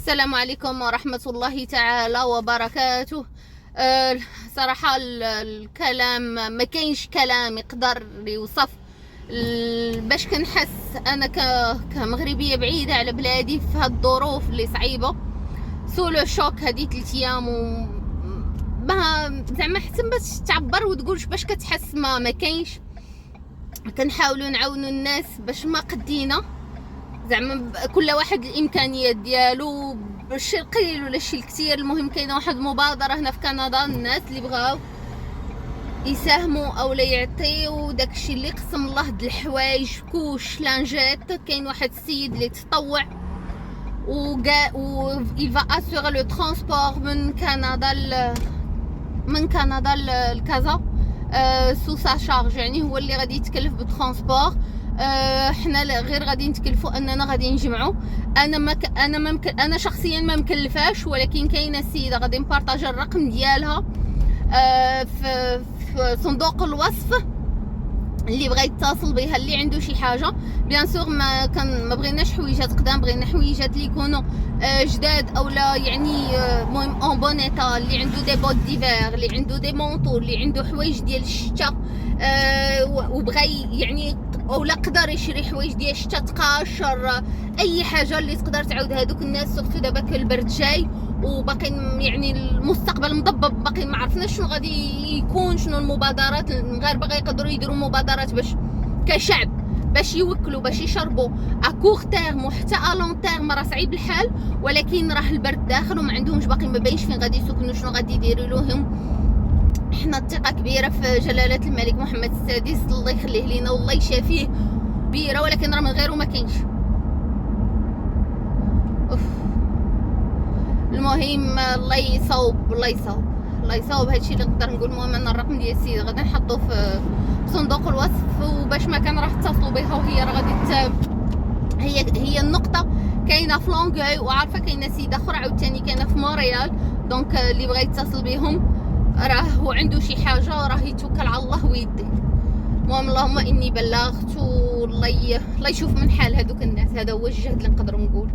السلام عليكم ورحمة الله تعالى وبركاته. صراحة الكلام ما كاينش كلام يقدر يوصف باش كنحس انا كمغربية بعيدة على بلادي في هاد الظروف اللي صعيبة. سو لو شوك هادي 3 ايام و ما زعما حتى باش تعبر وتقولش باش كتحس ما كاينش. كنحاولوا نعاونوا الناس باش ما قدينا، زعما كل واحد الامكانيات ديالو، بالشي القليل ولا الشي الكثير. المهم كاينه واحد المبادره هنا في كندا، الناس اللي بغاو يساهموا او لا يعطيو داكشي اللي قسم الله د الحوايج، كوش لانجيت. كاين واحد السيد اللي تطوع و il va assurer le transport من كندا لكازا سو سا شارج، يعني هو اللي غادي يتكلف بالترونسبور. حنا غير غادي نتكلفوا اننا غادي نجمعوا. انا شخصيا ما مكلفاش، ولكن كاينه السيده غادي نبارطاجي الرقم ديالها في صندوق الوصف، اللي بغى يتصل بها، اللي عنده شي حاجه. بيان سور ما بغيناش حويجات قدام، بغينا حويجات اللي يكونوا جداد او لا، يعني المهم اون بون ايطا، اللي عنده دي بوت ديفير، اللي عنده دي مونطو، اللي عنده حوايج ديال الشتاء، وبغى يعني او لا قدر يشري حوايج ديال الشتاء تقاشر، اي حاجه اللي تقدر تعاود هذوك الناس. سورتو دابا البرد جاي وباقيين، يعني المستقبل مضبب، باقي ما عرفناش شنو غادي يكون، شنو المبادرات. المغاربه غيقدروا يديروا مبادرات باش كشعب، باش يوكلوا، باش يشربوا اكور تيرم وحتى الون تيرم. راه صعيب الحال، ولكن راه البرد داخل وما عندهمش، باقي ما باينش فين غادي يسكنوا، شنو غادي يديروا لهم. احنا الثقه كبيره في جلاله الملك محمد السادس، الله يخليه لينا والله يشافيه كبيره، ولكن راه من غيره ما كاينش. المهم الله يصوب، الله يصوب، الله يصوب. هادشي اللي نقدر نقول. المهم انا الرقم ديال السيده غادي نحطو في صندوق الوصف، وباش ما كان راح تتصلوا بها، وهي راه غادي هي النقطه كاينه في لونغوي، وعارفه كاينه سيده اخرى عاوتاني كاينه في مونريال. دونك اللي بغى يتصل بهم راه هو عنده شي حاجه، راه يتوكل على الله ويديه. المهم اللهم اني بلغت، والله يشوف من حال هذوك الناس. هذا هو الجهد اللي نقدر نقول.